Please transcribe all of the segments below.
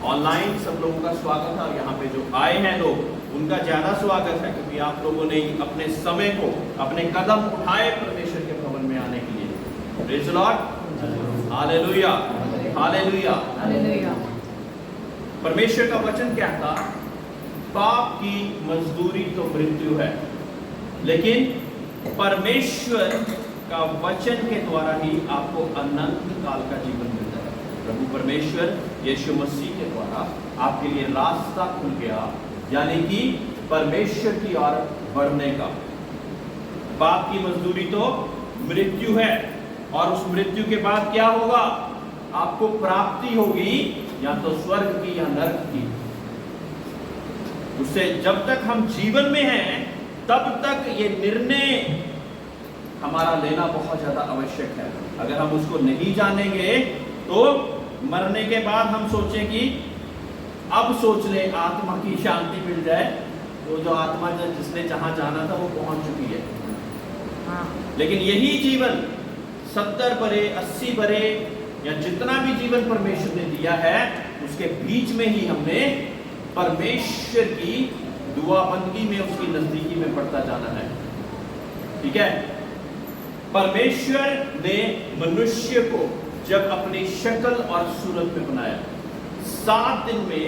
Online सब लोगों का स्वागत है और यहाँ पे जो आए हैं लोग उनका ज्यादा स्वागत है, क्योंकि आप लोगों ने अपने समय को, अपने कदम उठाए परमेश्वर के भवन में आने के लिए। Praise the Lord, hallelujah, hallelujah, hallelujah. परमेश्वर का वचन क्या था? पाप की मजदूरी तो मृत्यु है, लेकिन परमेश्वर का वचन के द्वारा ही आपको अनंत काल का जीवन मिलता है। प्रभु परमेश्वर यीशु मसीह के द्वारा आपके लिए रास्ता खुल गया, यानी कि परमेश्वर की ओर बढ़ने का। पाप की मजदूरी तो मृत्यु है, और उस मृत्यु के बाद क्या होगा? आपको प्राप्ति होगी, या तो स्वर्ग की या नरक की। उससे जब तक हम जीवन में हैं तब तक ये निर्णय हमारा लेना बहुत ज्यादा आवश्यक है। अगर हम उसको नहीं जानेंगे तो मरने के बाद हम सोचें कि अब सोच ले आत्मा की शांति मिल जाए, तो जो आत्मा जिसने जहां जाना था वो पहुंच चुकी है। लेकिन यही जीवन 70 बरे 80 बरे या जितना भी जीवन परमेश्वर ने दिया है, उसके बीच में ही हमने परमेश्वर की दुआ बंदगी में, उसकी नजदीकी में बढ़ता जाना है। ठीक है? परमेश्वर ने मनुष्य को जब अपनी शक्ल और सूरत में बनाया, 7 दिन में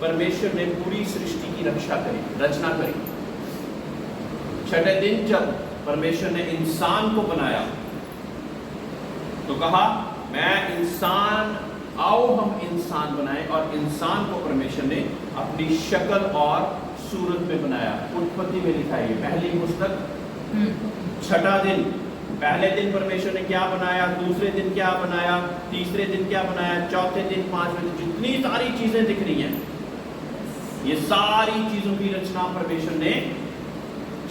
परमेश्वर ने पूरी सृष्टि की रचना करी। 6ठे दिन जब परमेश्वर ने इंसान को बनाया तो कहा, मैं इंसान, आओ हम इंसान बनाएं, और इंसान को परमेश्वर ने अपनी शक्ल और सूरत में बनाया। उत्पत्ति में लिखा है, पहली पुस्तक 6ठा दिन। पहले दिन परमेश्वर ने क्या बनाया, दूसरे दिन क्या बनाया, तीसरे दिन क्या बनाया, चौथे दिन, 5वें दिन, जितनी सारी चीजें दिख रही हैं, ये सारी चीजों की रचना परमेश्वर ने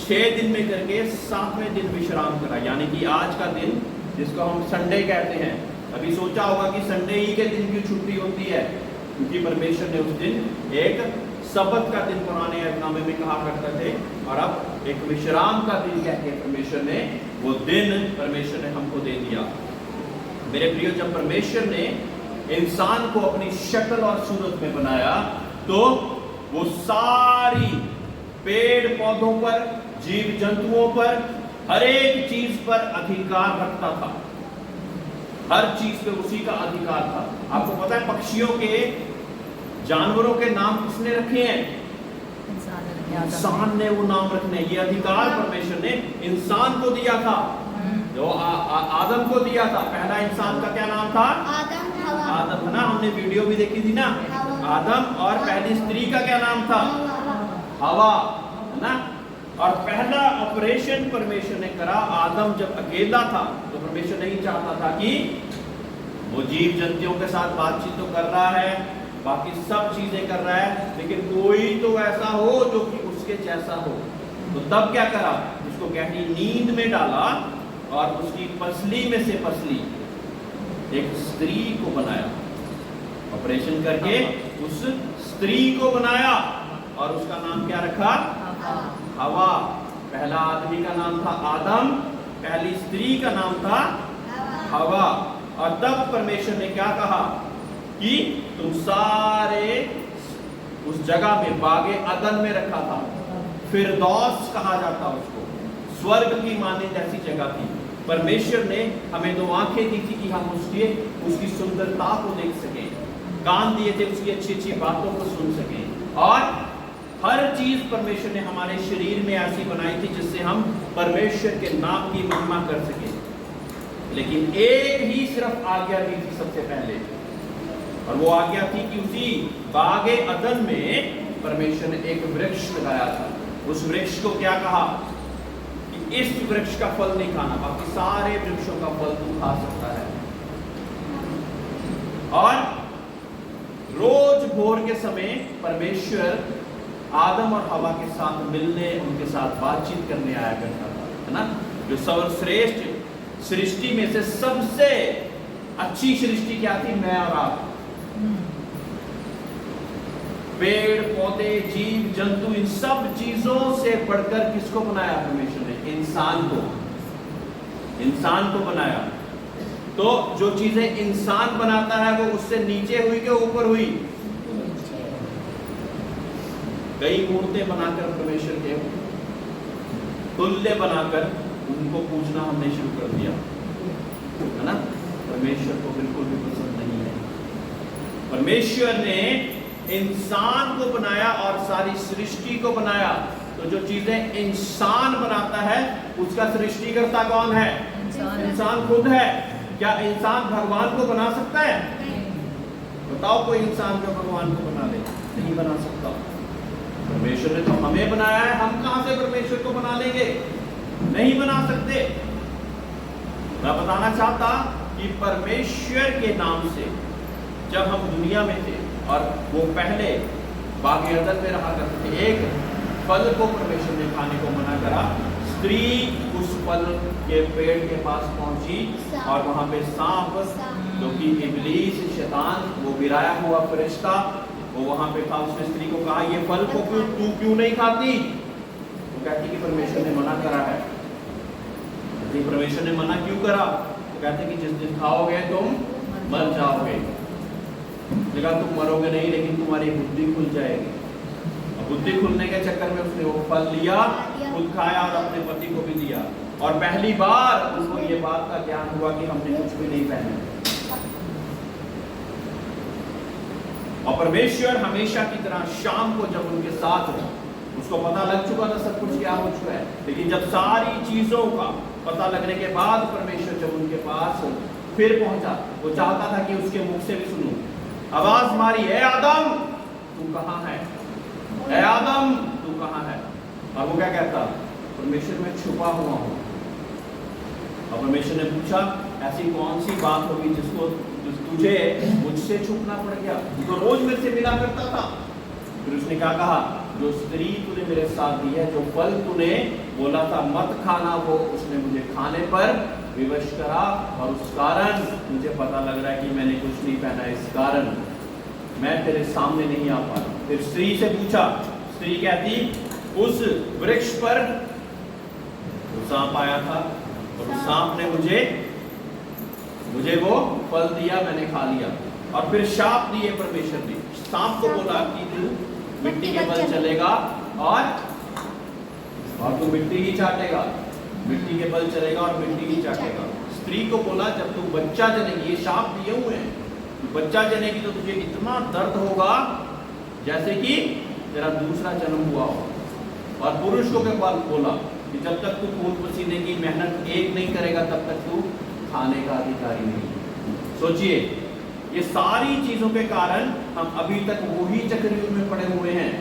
6 दिन में करके 7वें दिन विश्राम करा। यानी कि आज का दिन, जिसको हम संडे कहते हैं, अभी सोचा होगा कि संडे ही के दिन की छुट्टी होती है, क्योंकि परमेश्वर ने उस दिन एक सबत का दिन पुराने ऐतनामे में कहा करते थे, और अब एक विश्राम का दिन कह के परमेश्वर ने वो दिन परमेश्वर ने हमको दे दिया। मेरे प्रियो, जब परमेश्वर ने इंसान को अपनी शक्ल और सूरत में बनाया तो वो सारी पेड़ पौधों पर, जीव जंतुओं पर, हर एक चीज पर अधिकार रखता था। हर चीज पे उसी का अधिकार था। आपको पता है पक्षियों के, जानवरों के नाम किसने रखे हैं? इंसान ने वो नाम रखने, ये अधिकार परमेश्वर ने इंसान को दिया था, जो आदम को दिया था। पहला इंसान का क्या नाम था? आदम है ना, हमने वीडियो भी देखी थी ना, आदम। और पहली स्त्री का क्या नाम था? हवा, है ना। और पहला ऑपरेशन परमेश्वर ने करा, आदम जब अकेला था तो परमेश्वर नहीं चाहता था कि वो जीव जंतुओं के साथ बातचीत तो कर रहा है, बाकी सब चीजें कर रहा है, लेकिन कोई तो ऐसा हो जो कि उसके जैसा हो। तो तब क्या करा? उसको गहरी नींद में डाला और उसकी पसली में से पसली एक स्त्री को बनाया। ऑपरेशन करके उस स्त्री को बनाया, और उसका नाम क्या रखा? हवा। पहला आदमी का नाम था आदम, पहली स्त्री का नाम था हवा। और तब परमेश्वर ने क्या कहा कि तुम सारे उस जगह में, बागे अदन में रखा था, फिरदौस कहा जाता उसको, स्वर्ग की माने जैसी जगह थी। परमेश्वर ने हमें 2 आंखें दी थी कि हम उसकी सुंदरता को देख सकें, कान दिए थे उसकी अच्छी अच्छी बातों को सुन सकें, और हर चीज परमेश्वर ने हमारे शरीर में ऐसी बनाई थी जिससे हम परमेश्वर के नाम की महिमा कर सके। लेकिन एक ही सिर्फ आज्ञा दी थी सबसे पहले, और वो आज्ञा थी कि उसी बागे अदन में परमेश्वर ने एक वृक्ष लगाया था। उस वृक्ष को क्या कहा कि इस वृक्ष का फल नहीं खाना, बाकी सारे वृक्षों का फल तू खा सकता है। और रोज भोर के समय परमेश्वर आदम और हवा के साथ मिलने, उनके साथ बातचीत करने आया करता था, है ना। जो सर्वश्रेष्ठ सृष्टि में से सबसे अच्छी सृष्टि क्या थी? मैं और आप। पेड़ पौधे, जीव जंतु, इन सब चीजों से बढ़कर किसको बनाया परमेश्वर ने? इंसान को। इंसान को बनाया। तो जो चीजें इंसान बनाता है वो उससे नीचे हुई कि ऊपर हुई? कई मूर्तें बनाकर परमेश्वर के तुल्य बनाकर उनको पूजना हमने शुरू कर दिया, है ना? परमेश्वर को बिल्कुल भी पसंद नहीं है। परमेश्वर ने इंसान को बनाया और सारी सृष्टि को बनाया, तो जो चीजें इंसान बनाता है उसका सृष्टिकर्ता कौन है? इंसान खुद है। क्या इंसान भगवान को बना सकता है? बताओ कोई इंसान जो भगवान को बना ले? नहीं बना सकता। परमेश्वर ने तो हमें बनाया है, हम कहां से परमेश्वर को बना लेंगे? नहीं बना सकते। मैं बताना चाहता कि परमेश्वर के नाम से जब हम दुनिया में थे और वो पहले बाग एदन में रहा करते थे, एक फल को परमेश्वर ने खाने को मना करा। स्त्री उस फल के पेड़ के पास पहुंची और वहां पे सांप, जो कि इब्लीस, शैतान, वो गिराया हुआ फरिश्ता, वो वहां पे था। उसने स्त्री को कहा, ये फल को तू क्यों नहीं खाती? वो कहती कि परमेश्वर ने मना करा है। परमेश्वर ने मना क्यों करा? वो कहते कि जिस दिन खाओगे तुम मर जाओगे। जगह तुम मरोगे नहीं, लेकिन तुम्हारी बुद्धि खुल जाएगी। बुद्धि खुलने के चक्कर में उसने वो फल लिया, खुद खाया और अपने पति को भी दिया। और पहली बार उनको ये बात का ज्ञान हुआ कि हमने कुछ भी नहीं पहना। और परमेश्वर हमेशा की तरह शाम को जब उनके साथ हो, उसको पता लग चुका था सब कुछ क्या हो चुका है, लेकिन जब सारी चीजों का पता लगने के बाद परमेश्वर जब उनके पास फिर पहुंचा, वो चाहता था कि उसके मुख से भी सुनूं। आवाज मारी, ए आदम तू कहां है? ए आदम तू कहां है? और वो क्या कहता? परमेश्वर में छुपा हुआ हूं। और परमेश्वर ने पूछा, ऐसी कौन सी बात होगी जिसको तुझे मुझसे छुपना पड़ गया? तो रोज मेरे से मिला करता था। फिर उसने क्या कहा? जो स्त्री तूने मेरे साथ दी है, जो फल तूने बोला था मत खाना, वो उसने मुझे खाने पर विवश करा, और उस कारण मुझे पता लग रहा है कि मैंने कुछ नहीं पहना, इस कारण मैं तेरे सामने नहीं आ पा रहा। फिर स्त्री से पूछा, स्त्री कहती, उस वृक्ष पर सांप आया था और उस सांप ने मुझे वो फल दिया, मैंने खा लिया। और फिर शाप दिए परमेश्वर ने। सांप को बोला कि तू मिट्टी के बल चलेगा और तू मिट्टी ही चाटेगा, मिट्टी के बल चलेगा और मिट्टी ही चाटेगा। स्त्री को बोला, जब तू बच्चा जनेगी, ये शाप दिए हुए हैं, बच्चा जनेगी तो तुझे इतना दर्द होगा जैसे कि तेरा दूसरा जन्म हुआ हो। और पुरुष को के बाद बोला कि जब तक तू खून पसीने की मेहनत एक नहीं करेगा तब तक तू खाने का अधिकारी नहीं। सोचिए, ये सारी चीजों के कारण हम अभी तक वही चक्रव्यूह में पड़े हुए हैं।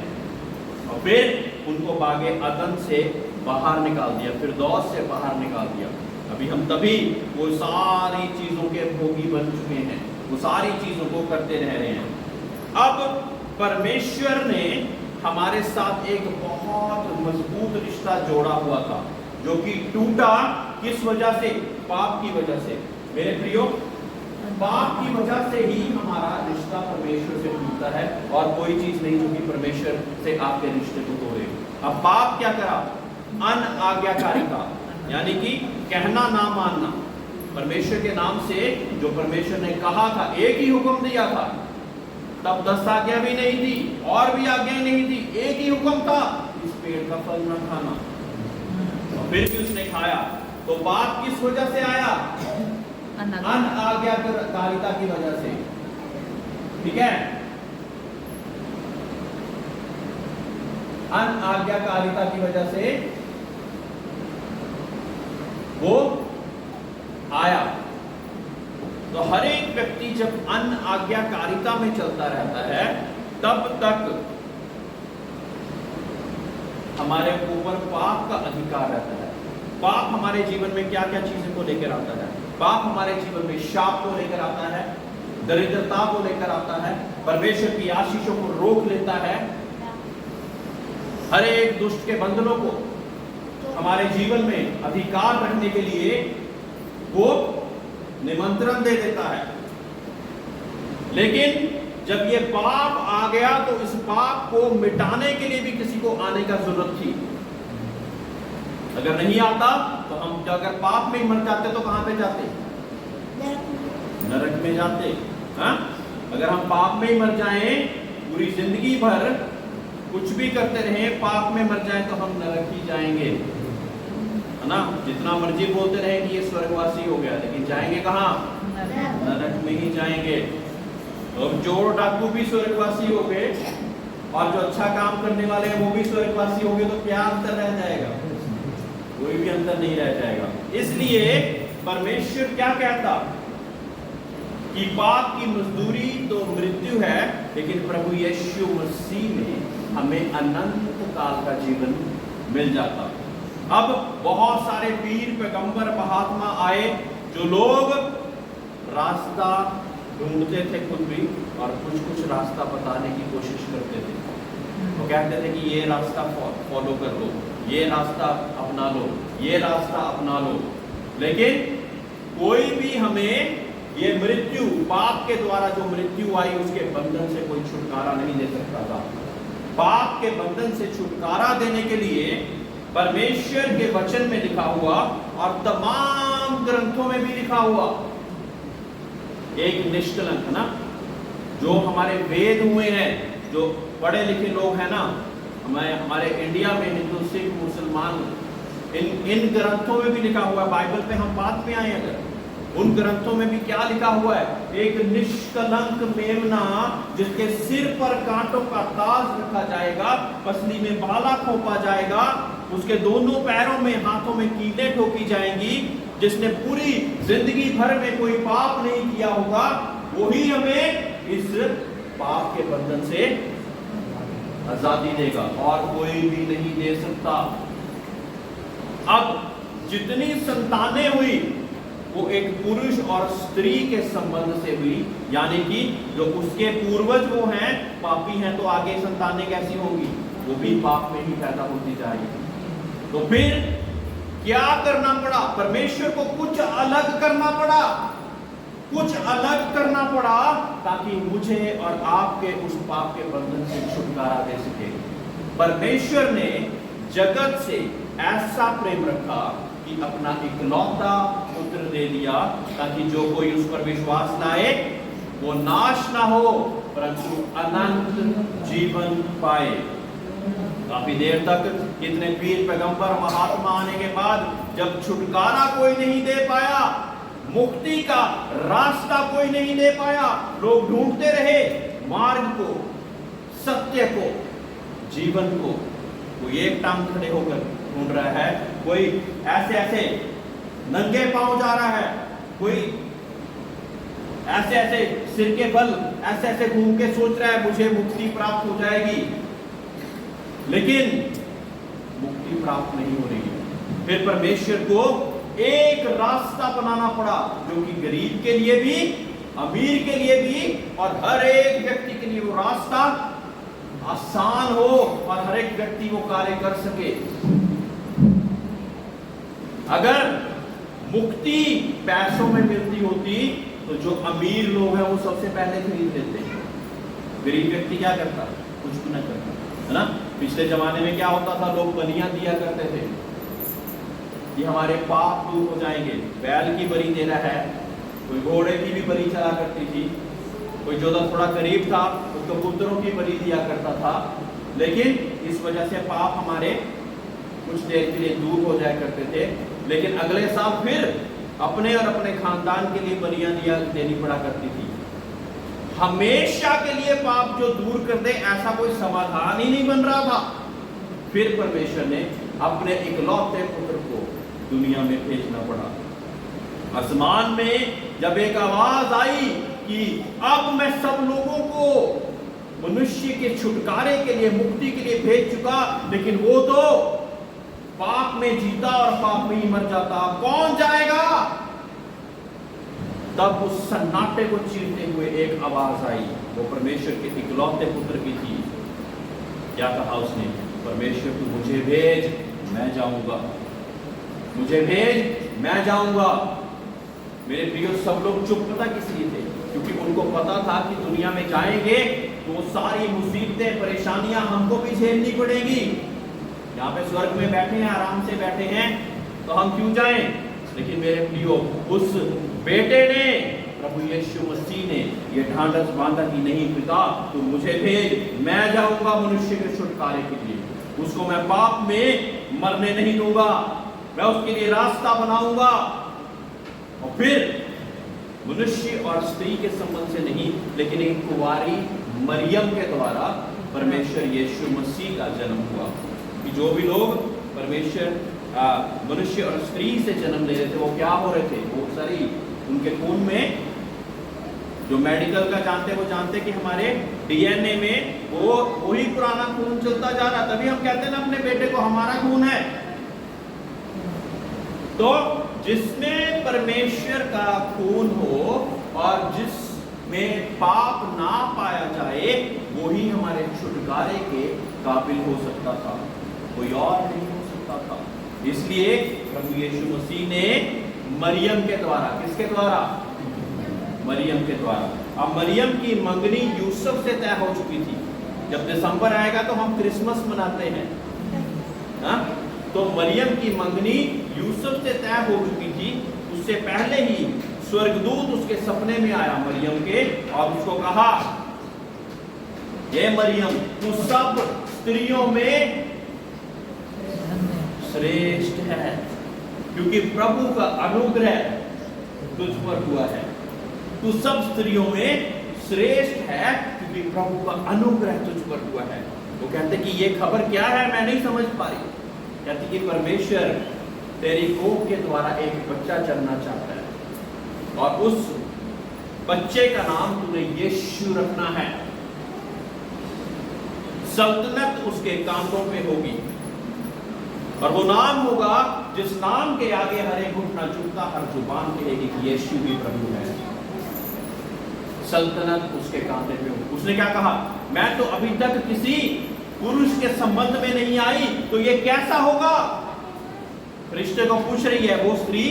और फिर उनको बागे अदन से बाहर निकाल दिया, फिर दौस से बाहर निकाल दिया। अभी हम तभी वो सारी चीजों के भोगी बन चुके हैं, वो सारी चीजों को करते रह रहे हैं। अब परमेश्वर ने हमारे साथ एक बहुत मजबूत रिश्ता जोड़ा हुआ था, जो कि टूटा किस वजह से? पाप की वजह से। मेरे प्रियो, पाप की वजह से ही हमारा रिश्ता परमेश्वर से टूटता है, और कोई चीज नहीं जो कि परमेश्वर से आपके रिश्ते को तोड़े। अब पाप क्या करा? अनाज्ञाकारिता, यानी कि कहना ना मानना। परमेश्वर के नाम से जो परमेश्वर ने कहा था, एक ही हुक्म दिया था, तब 10 आज्ञा भी नहीं थी और भी आज्ञाएं नहीं थी, एक ही हुक्म था, इस पेड़ का फल न खाना। और फिर भी उसने खाया। तो पाप किस वजह से आया? अनाज्ञाकारिता की वजह से। ठीक है, अनाज्ञाकारिता की वजह से वो आया। तो हर एक व्यक्ति जब अनाज्ञाकारिता में चलता रहता है, तब तक हमारे ऊपर पाप का अधिकार रहता है। पाप हमारे जीवन में क्या क्या चीजों को लेकर आता है? पाप हमारे जीवन में शाप को लेकर आता है, दरिद्रता को लेकर आता है, परमेश्वर की आशीषों को रोक लेता है, हर एक दुष्ट के बंधनों को हमारे जीवन में अधिकार रखने के लिए वो निमंत्रण दे देता है। लेकिन जब ये पाप आ गया तो इस पाप को मिटाने के लिए भी किसी को आने का जरूरत थी। अगर नहीं आता तो हम अगर पाप में मर जाते तो कहां पे जाते? नरक में जाते। हाँ, अगर हम पाप में ही मर जाएं, पूरी जिंदगी भर कुछ भी करते रहे, पाप में मर जाएं, तो हम नरक ही जाएंगे, है ना। जितना मर्जी बोलते रहे कि ये स्वर्गवासी हो गया, लेकिन जाएंगे कहाँ? नरक में ही जाएंगे। तो चोर डाकू भी स्वर्गवासी हो गए, और जो अच्छा काम करने वाले हैं वो भी स्वर्गवासी हो गए, तो क्या अंतर रह जाएगा? कोई भी अंतर नहीं रह जाएगा। इसलिए परमेश्वर क्या कहता कि पाप की मजदूरी तो मृत्यु है, लेकिन प्रभु यीशु मसीह में हमें अनंत काल का जीवन मिल जाता। अब बहुत सारे पीर, पैगंबर, महात्मा आए, जो लोग रास्ता ढूंढते थे खुद भी, और कुछ कुछ रास्ता बताने की कोशिश करते थे। वो कहते थे कि ये रास्ता फॉलो कर लो, ये रास्ता अपना लो, ये रास्ता अपना लो, लेकिन कोई भी हमें ये मृत्यु, पाप के द्वारा जो मृत्यु आई, उसके बंधन से कोई छुटकारा नहीं दे सकता था। पाप के बंधन से छुटकारा देने के लिए परमेश्वर के वचन में लिखा हुआ, और तमाम ग्रंथों में भी लिखा हुआ, एक निष्कलंक, है ना, जो हमारे वेद हुए हैं, जो पढ़े लिखे लोग हैं ना, हमारे इंडिया में हिंदू, सिख, मुसलमान, इन ग्रंथों में भी लिखा हुआ है। बाइबल पे हम बात में आए, अगर उन ग्रंथों में भी क्या लिखा हुआ है? एक निष्कलंक मेमना, जिसके सिर पर कांटों का ताज रखा जाएगा, पसली में बाला खोपा जाएगा, उसके दोनों पैरों में, हाथों में कीलें ठोकी जाएंगी, जिसने पूरी जिंदगी भर में कोई पाप नहीं किया होगा, वही हमें इस पाप के बंधन से आजादी देगा, और कोई भी नहीं दे सकता। अब जितनी संतानें हुई, वो एक पुरुष और स्त्री के संबंध से हुई, यानी कि जो उसके पूर्वज वो हैं, पापी हैं, तो आगे संतानें कैसी होंगी? वो भी पाप में ही पैदा होती जाएगी। तो फिर क्या करना पड़ा? परमेश्वर को कुछ अलग करना पड़ा, कुछ अलग करना पड़ा, ताकि मुझे और आपके उस पाप के बंधन से छुटकारा दे सके। परमेश्वर ने जगत से ऐसा प्रेम रखा कि अपना इकलौता पुत्र दे दिया, ताकि जो कोई उस पर विश्वास लाए वो नाश ना हो, परंतु अनंत जीवन पाए। काफी देर तक इतने पीर, पैगंबर, महात्मा आने के बाद जब छुटकारा कोई नहीं दे पाया, मुक्ति का रास्ता कोई नहीं दे पाया, लोग ढूंढते रहे मार्ग को, सत्य को, जीवन को। कोई एक टांग खड़े होकर ढूंढ रहा है, कोई ऐसे ऐसे नंगे पांव जा रहा है, कोई ऐसे ऐसे सिर के बल ऐसे ऐसे घूम के सोच रहा है मुझे मुक्ति प्राप्त हो जाएगी, लेकिन मुक्ति प्राप्त नहीं हो रही है। फिर परमेश्वर को एक रास्ता बनाना पड़ा, जो कि गरीब के लिए भी, अमीर के लिए भी, और हर एक व्यक्ति के लिए वो रास्ता आसान हो, और हर एक व्यक्ति वो कार्य कर सके। अगर मुक्ति पैसों में मिलती होती, तो जो अमीर लोग हैं वो सबसे पहले खरीद लेते हैं। गरीब व्यक्ति क्या करता? कुछ भी ना करता, है ना। पिछले जमाने में क्या होता था? लोग बलियां दिया करते थे कि हमारे पाप दूर हो जाएंगे। बैल की बलि देना है, कोई घोड़े की भी बलि चला करती थी, कोई जो थोड़ा गरीब था वो कबूतरों की बलि दिया करता था। लेकिन इस वजह से पाप हमारे कुछ देर के लिए दूर हो जाया करते थे, लेकिन अगले साल फिर अपने और अपने खानदान के लिए बलियां देनी पड़ा करती थी। हमेशा के लिए पाप जो दूर कर दे, ऐसा कोई समाधान ही नहीं बन रहा था। फिर परमेश्वर ने अपने इकलौते पुत्र को दुनिया में भेजना पड़ा। आसमान में जब एक आवाज आई कि अब मैं सब लोगों को मनुष्य के छुटकारे के लिए, मुक्ति के लिए भेज चुका, लेकिन वो तो पाप में जीता और पाप में ही मर जाता, कौन जाएगा? तब उस सन्नाटे को चीरते हुए एक आवाज आई, वो परमेश्वर के इकलौते पुत्र की थी। क्या कहा उसने? परमेश्वर तू मुझे भेज, मैं जाऊंगा, मुझे भेज, मैं जाऊंगा। मेरे प्रियो, सब लोग चुप पता किस लिए थे? क्योंकि उनको पता था कि दुनिया में जाएंगे तो वो सारी मुसीबतें, परेशानियां हमको भी झेलनी पड़ेगी। यहाँ पे स्वर्ग में बैठे हैं, आराम से बैठे हैं, तो हम क्यों जाएं? लेकिन मेरे प्रियो, उस बेटे ने, प्रभु यीशु मसीह ने ये ढांढस बांधा कि नहीं पिता तू मुझे भेज, मैं जाऊंगा मनुष्य के छुटकारे के लिए, उसको मैं पाप में मरने नहीं दूंगा, मैं उसके लिए रास्ता बनाऊंगा। और फिर मनुष्य और स्त्री के संबंध से नहीं, लेकिन एक कुंवारी मरियम के द्वारा परमेश्वर यीशु मसीह का जन्म हुआ। कि जो भी लोग परमेश्वर मनुष्य और स्त्री से जन्म ले रहे थे, वो क्या हो रहे थे, वो सारी उनके खून में, जो मेडिकल का जानते वो जानते कि हमारे डीएनए में वो वही पुराना खून चलता जा रहा। तभी हम कहते हैं ना अपने बेटे को हमारा खून है। तो जिसमें परमेश्वर का खून हो और जिसमें पाप ना पाया जाए, वो ही हमारे छुटकारे के काबिल हो सकता था, कोई और नहीं हो सकता था। इसलिए प्रभु यीशु मसीह ने मरियम के द्वारा, किसके द्वारा, मरियम के द्वारा। अब मरियम की मंगनी यूसुफ से तय हो चुकी थी। जब दिसंबर आएगा तो हम क्रिसमस मनाते हैं, हा? तो मरियम की मंगनी यूसुफ से तय हो चुकी थी। उससे पहले ही स्वर्गदूत उसके सपने में आया मरियम के और उसको कहा, ये मरियम तू सब स्त्रियों में श्रेष्ठ है, क्योंकि प्रभु का अनुग्रह तुझ पर हुआ है। तू सब स्त्रियों में श्रेष्ठ है, क्योंकि प्रभु का अनुग्रह तुझ पर हुआ है। वो कहते कि ये खबर क्या है, मैं नहीं समझ पा रही। कहती कि परमेश्वर तेरी कोख के द्वारा एक बच्चा जन्मना चाहता है और उस बच्चे का नाम तूने यीशु रखना है। सल्तनत उसके कांधों पे होगी और वो नाम होगा जिस नाम के आगे हर एक घुटना झुकता, हर जुबान कहेगी कि यीशु भी प्रभु है। सल्तनत उसके कांधे पे होगी। उसने क्या कहा, मैं तो अभी तक किसी पुरुष के संबंध में नहीं आई, तो ये कैसा होगा। फरिश्ते को पूछ रही है वो स्त्री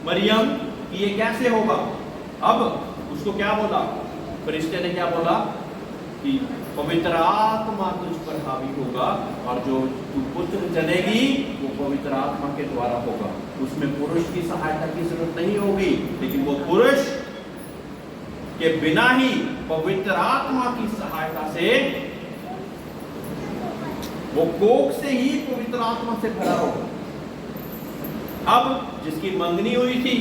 मरियम कि ये कैसे होगा। अब उसको क्या बोला, फरिश्ते ने क्या बोला कि पवित्र आत्मा तुझ पर हावी होगा और जो तू पुत्र जनेगी वो पवित्र आत्मा के द्वारा होगा। उसमें पुरुष की सहायता की जरूरत नहीं होगी, लेकिन वो पुरुष के बिना ही पवित्र आत्मा की सहायता से, वो कोख से ही पवित्र आत्मा से भरा होगा। अब जिसकी मंगनी हुई थी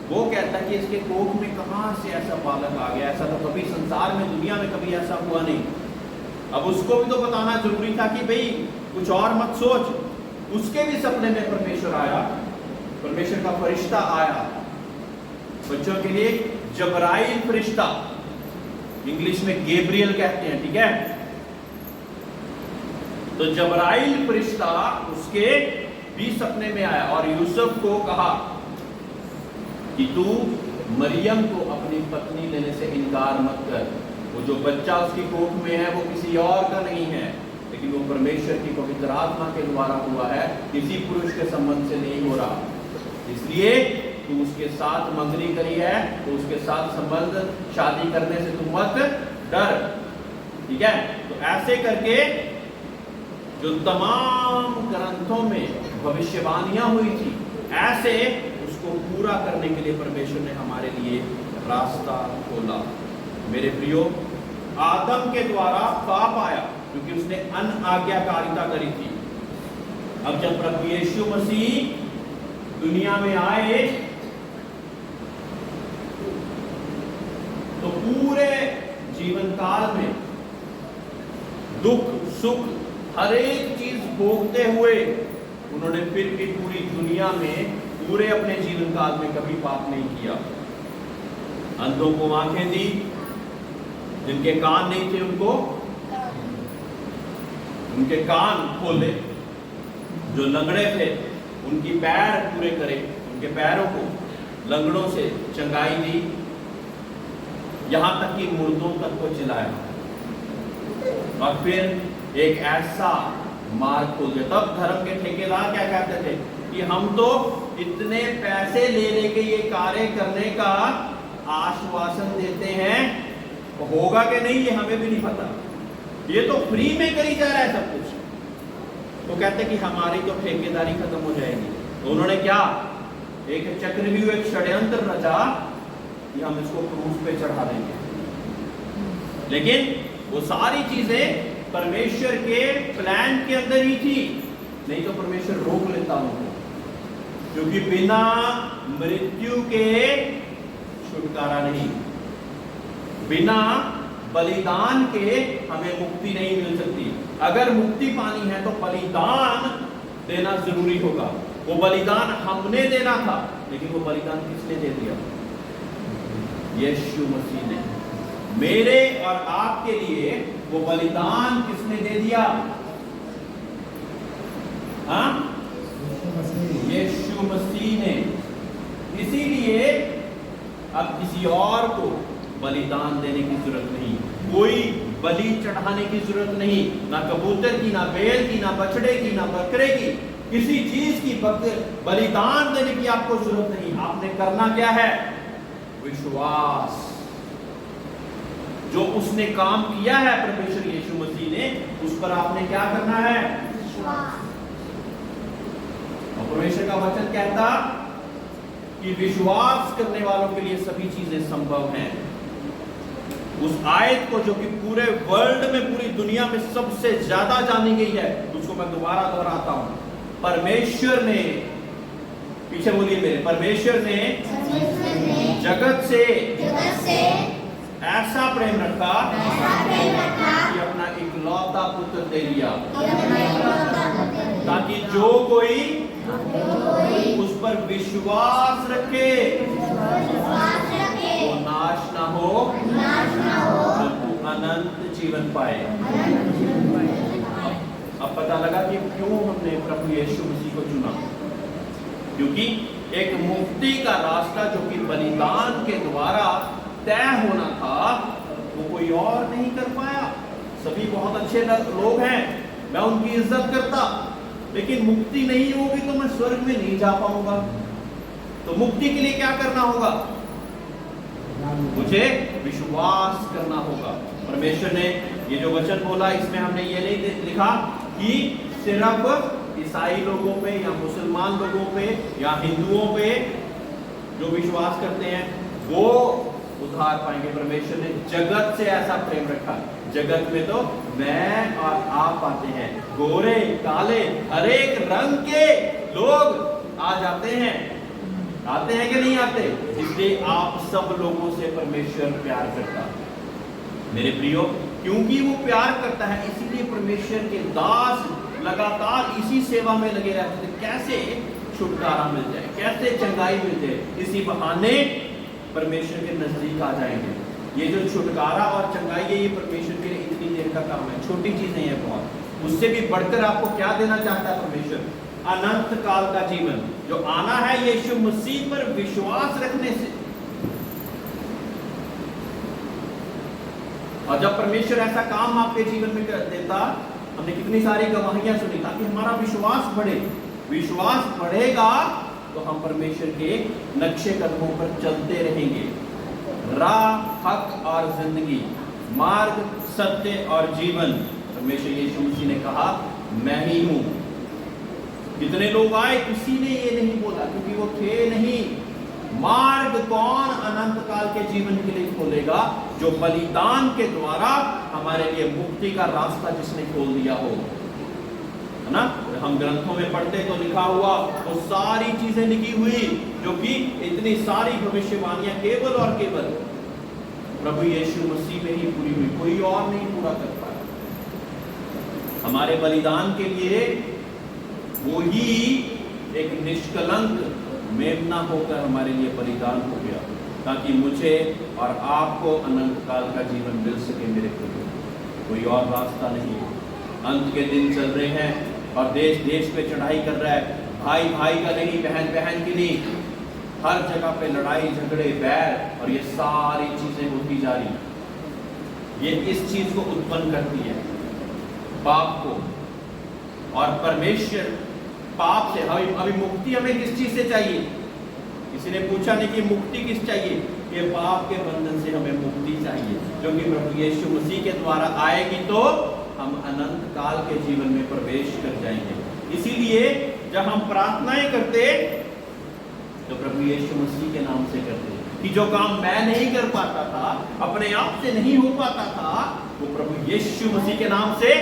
वो कहता कि इसके कोख में कहां से ऐसा बालक आ गया, ऐसा तो कभी संसार में, दुनिया में कभी ऐसा हुआ नहीं। अब उसको भी तो बताना जरूरी था कि भाई कुछ और मत सोच। उसके भी सपने में परमेश्वर आया, परमेश्वर का फरिश्ता आया बच्चों के लिए, जबराइल फरिश्ता, इंग्लिश में गैब्रियल कहते हैं, ठीक है। तो जबराइल फरिश्ता उसके भी सपने में आया और यूसुफ को कहा कि तू मरियम को अपनी पत्नी लेने से इनकार मत कर। वो जो बच्चा उसकी कोख में है वो किसी और का नहीं है, लेकिन वो परमेश्वर की पवित्र आत्मा के द्वारा हुआ है, किसी पुरुष के संबंध से नहीं हो रहा। इसलिए तू उसके साथ मंगनी करी है तो उसके साथ संबंध, शादी करने से तू मत डर, ठीक है। तो ऐसे करके जो तमाम ग्रंथों में भविष्यवाणियां हुई थी, ऐसे उसको पूरा करने के लिए परमेश्वर ने हमारे लिए रास्ता खोला। मेरे प्रियो, आदम के द्वारा पाप आया क्योंकि उसने अनाज्ञाकारिता करी थी। अब जब प्रभु यीशु मसीह दुनिया में आए तो पूरे जीवन काल में दुख सुख हर एक चीज भोगते हुए उन्होंने फिर भी पूरी दुनिया में, पूरे अपने जीवन काल में कभी पाप नहीं किया। अंधों को आंखें दी, जिनके कान नहीं थे उनको उनके कान खोले, जो लंगड़े थे उनकी पैर पूरे करे, उनके पैरों को लंगड़ों से चंगाई दी, यहां तक कि मुर्दों तक को जिलाया और फिर एक ऐसा मार्ग खोल दिया। तब धर्म के ठेकेदार क्या कहते थे कि हम तो इतने पैसे ले लेके ये कार्य करने का आश्वासन देते हैं, होगा कि नहीं ये हमें भी नहीं पता, ये तो फ्री में करी जा रहा है सब कुछ। तो कहते कि हमारी तो ठेकेदारी खत्म हो जाएगी। तो उन्होंने क्या, एक चक्रव्यूह, एक षड्यंत्र रचा कि हम इसको क्रूस पे चढ़ा देंगे। लेकिन वो सारी चीजें परमेश्वर के प्लान के अंदर ही थी, नहीं तो परमेश्वर रोक लेता उनको, क्योंकि बिना मृत्यु के छुटकारा नहीं, बिना बलिदान के हमें मुक्ति नहीं मिल सकती। अगर मुक्ति पानी है तो बलिदान देना जरूरी होगा। वो बलिदान हमने देना था, लेकिन वो बलिदान किसने दे दिया? यीशु मसीह ने। मेरे और आपके लिए वो बलिदान किसने दे दिया? हाँ, यीशु मसीह ने। इसीलिए अब किसी और को बलिदान देने की जरूरत नहीं, कोई बलि चढ़ाने की जरूरत नहीं, ना कबूतर की, ना बैल की, ना बछड़े की, ना बकरे की, किसी चीज की बलिदान देने की आपको जरूरत नहीं। आपने करना क्या है? विश्वास। जो उसने काम किया है परमेश्वर यीशु मसीह ने, उस पर आपने क्या करना है? विश्वास। और परमेश्वर का वचन कहता कि विश्वास करने वालों के लिए सभी चीजें संभव हैं। उस आयत को जो कि पूरे वर्ल्ड में, पूरी दुनिया में सबसे ज्यादा जानी गई है, उसको मैं दोबारा दोहराता हूं। परमेश्वर ने, पीछे बोलिए मेरे, परमेश्वर ने जगत से ऐसा प्रेम रखा कि अपना इकलौता पुत्र दे दिया, ताकि जो कोई उस पर विश्वास रखे वो नाश ना हो, परंतु अनंत जीवन पाए। अब पता लगा कि क्यों हमने प्रभु यीशु मसीह को चुना। क्योंकि एक मुक्ति का रास्ता जो कि बलिदान के द्वारा तय होना था, वो कोई और नहीं कर पाया। सभी बहुत अच्छे लोग हैं, मैं उनकी इज्जत करता, लेकिन मुक्ति नहीं होगी तो मैं स्वर्ग में नहीं जा पाऊंगा। तो मुक्ति के लिए क्या करना होगा? मुझे विश्वास करना होगा। परमेश्वर ने ये जो वचन बोला, इसमें हमने ये नहीं लिखा कि सिर्फ ईसाई लोगों पे या मुसलमान लोगों पे या हिंदुओं पे जो विश्वास करते हैं वो उद्धार पाएंगे। परमेश्वर ने जगत से ऐसा प्रेम रखा। जगत में तो मैं और आप आते हैं, गोरे काले हर एक रंग के लोग आ जाते हैं, आते हैं कि नहीं आते? इसलिए आप सब लोगों से परमेश्वर प्यार करता। मेरे प्रियो, क्योंकि वो प्यार करता है, इसीलिए परमेश्वर के दास लगातार इसी सेवा में लगे रहते थे। कैसे छुटकारा मिल जाए, कैसे चंगाई मिल जाए, इसी बहाने परमेश्वर के नजदीक आ जाएंगे। ये जो छुटकारा और चंगाई है, ये परमेश्वर के लिए इतनी देर का काम है, छोटी चीज नहीं है बहुत। उससे भी बढ़कर आपको क्या देना चाहता है परमेश्वर? अनंत काल का जीवन जो आना है यीशु मसीह पर विश्वास रखने से। और जब परमेश्वर ऐसा काम आपके जीवन में कर देता, हमने कितनी सारी गवाहियां सुनी, ताकि हमारा विश्वास बढ़े। विश्वास बढ़ेगा तो हम परमेश्वर के नक्शे कदमों पर चलते रहेंगे। राह, हक और जिंदगी, मार्ग, सत्य और जीवन। परमेश्वर यीशु मसीह ने कहा, मैं ही हूं। कितने लोग आए, किसी ने ये नहीं बोला, क्योंकि वो थे नहीं। मार्ग कौन अनंत काल के जीवन के लिए खोलेगा? जो बलिदान के द्वारा हमारे लिए मुक्ति का रास्ता जिसने खोल दिया हो, है ना? हम ग्रंथों में पढ़ते तो लिखा हुआ वो सारी चीजें लिखी हुई, जो कि इतनी सारी भविष्यवाणियां केवल और केवल प्रभु यीशु मसीह में ही पूरी हुई, कोई और नहीं पूरा कर पाया। हमारे बलिदान के लिए वो ही एक निष्कलंक मेमना होकर हमारे लिए बलिदान हो गया, ताकि मुझे और आपको अनंत काल का जीवन मिल सके। मेरे प्रभु, कोई और रास्ता नहीं। अंत के दिन चल रहे हैं और देश देश पे चढ़ाई कर रहा है, भाई भाई का नहीं, बहन बहन की नहीं, हर जगह पे लड़ाई झगड़े बैर, और ये सारी चीजें होती जा रही। ये इस चीज को उत्पन्न करती है, पाप को। और परमेश्वर पाप से अभी मुक्ति हमें किस चीज से चाहिए? किसी ने पूछा नहीं कि मुक्ति किस चाहिए? ये पाप के बंधन से हमें मुक्ति चाहिए, जो कि प्रभु यीशु मसीह के द्वारा आएगी तो हम अनंत काल के जीवन में प्रवेश कर जाएंगे। इसीलिए जब हम प्रार्थनाएं करते जो प्रभु यीशु मसीह के नाम से करते हैं। कि जो काम मैं नहीं कर पाता था, अपने आप से नहीं हो पाता था, वो प्रभु यीशु मसीह के नाम से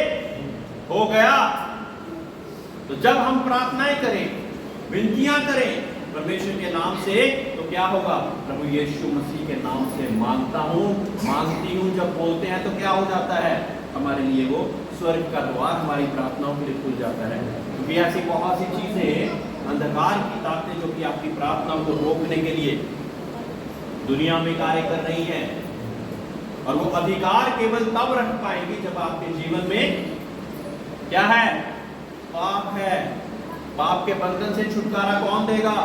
हो गया। तो जब हम प्रार्थनाएं करें, विनतियां करें परमेश्वर के नाम से, तो क्या होगा? प्रभु यीशु मसीह के नाम से मांगता हूं, मांगती हूं, जब बोलते हैं तो क्या हो जाता है? हमारे लिए वो स्वर्ग का द्वार हमारी प्रार्थनाओं के लिए खुल जाता है। क्योंकि ऐसी बहुत सी चीजें, अंधकार की ताकतें जो कि आपकी प्रार्थनाओं को रोकने के लिए दुनिया में कार्य कर रही हैं, और वो अधिकार केवल तब रख पाएंगी जब आपके जीवन में क्या है? पाप है। पाप के बंधन से छुटकारा कौन देगा?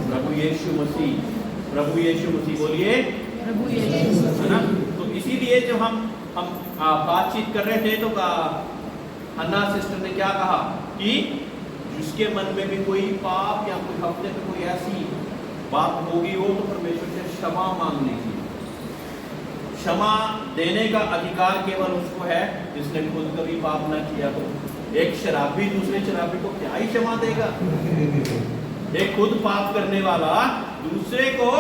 प्रभु यीशु मसीह। प्रभु यीशु मसीह, बोलिए प्रभु यीशु है ना। तो इसीलिए जब हम बातचीत कर रहे थे तो हन्ना सिस्टर ने क्या कहा कि जिसके मन में भी कोई पाप या कोई हफ्ते में कोई ऐसी बात होगी हो, तो परमेश्वर से क्षमा मांग लीजिए। क्षमा देने का अधिकार केवल उसको है जिसने खुद कभी पाप ना किया। तो एक शराबी दूसरे शराबी को क्या ही क्षमा देगा? एक खुद पाप करने वाला दूसरे को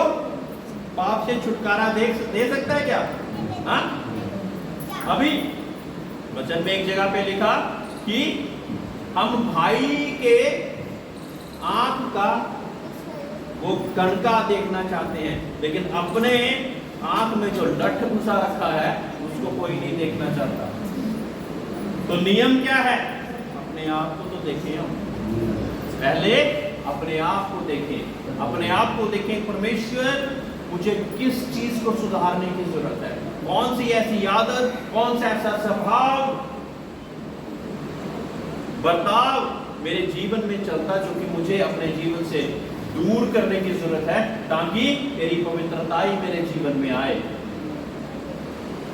पाप से छुटकारा दे सकता है क्या? हाँ? अभी वचन में एक जगह पे लिखा कि हम भाई के आंख का वो कणका देखना चाहते हैं, लेकिन अपने आंख में जो लठ घुसा रखा है उसको कोई नहीं देखना चाहता। तो नियम क्या है? अपने आप को तो देखें हम, पहले अपने आप को देखें, अपने आप को देखें। परमेश्वर, मुझे किस चीज को सुधारने की जरूरत है? कौन सी ऐसी आदत, कौन सा ऐसा स्वभाव, बर्ताव मेरे जीवन में चलता जो कि मुझे अपने जीवन से दूर करने की जरूरत है, ताकि तेरी पवित्रता ही मेरे जीवन में आए।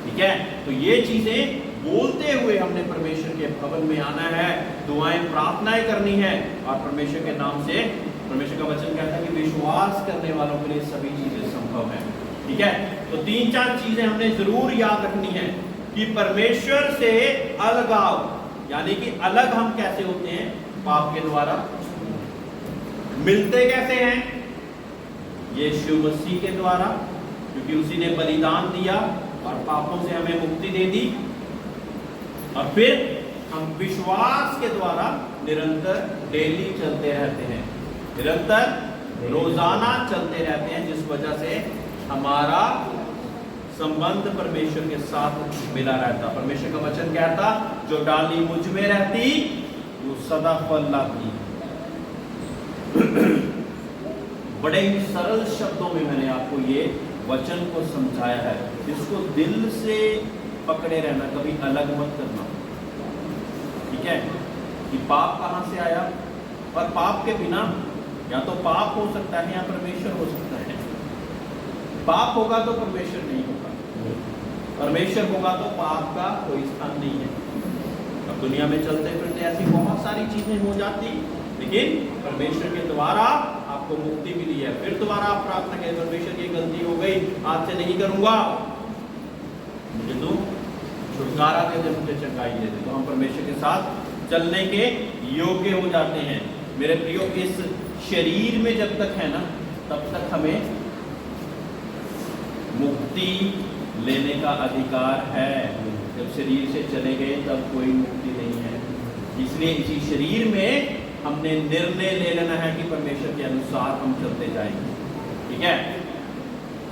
ठीक है? तो ये चीजें बोलते हुए हमने परमेश्वर के भवन में आना है, दुआएं प्रार्थनाएं करनी है, और परमेश्वर के नाम से, परमेश्वर का वचन कहता है कि विश्वास करने वालों के लिए सभी चीजें संभव है। ठीक है? तो 3-4 चीजें हमने जरूर याद रखनी है कि परमेश्वर से अलगाव, यानी कि अलग हम कैसे होते हैं? पाप के द्वारा। मिलते कैसे हैं? यीशु मसीह के द्वारा, क्योंकि उसी ने बलिदान दिया और पापों से हमें मुक्ति दे दी। और फिर हम विश्वास के द्वारा निरंतर डेली चलते रहते हैं, निरंतर रोजाना चलते रहते हैं, जिस वजह से हमारा संबंध परमेश्वर के साथ मिला रहता। परमेश्वर का वचन कहता, जो डाली मुझ में रहती वो सदा फल लाती। बड़े ही सरल शब्दों में मैंने आपको ये वचन को समझाया है। इसको दिल से पकड़े रहना, कभी अलग मत करना। ठीक है? कि पाप कहाँ से आया? और पाप के बिना या तो पाप हो सकता है या परमेश्वर हो सकता है। पाप होगा तो परमेश्वर नहीं होगा, परमेश्वर होगा तो पाप का कोई स्थान नहीं है। अब दुनिया में चलते फिरते ऐसी बहुत सारी चीजें हो जाती, लेकिन परमेश्वर के द्वारा आपको मुक्ति मिली है। फिर दोबारा आप प्रार्थना करें, परमेश्वर की गलती हो गई, आज से नहीं करूंगा, मुझे तो छुटकारा दे दे, मुझे चंगाई दे दे। तो हम परमेश्वर के साथ चलने के योग्य हो जाते हैं। मेरे प्रियो, इस शरीर में जब तक है ना, तब तक हमें मुक्ति लेने का अधिकार है। जब शरीर से चले गए तब कोई मुक्ति नहीं है। इसलिए इसी शरीर में हमने निर्णय ले लेना है कि परमेश्वर के अनुसार हम चलते जाएंगे। ठीक है?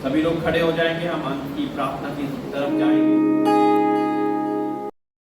सभी लोग खड़े हो जाएंगे, हम अंत की प्रार्थना की तरफ जाएंगे।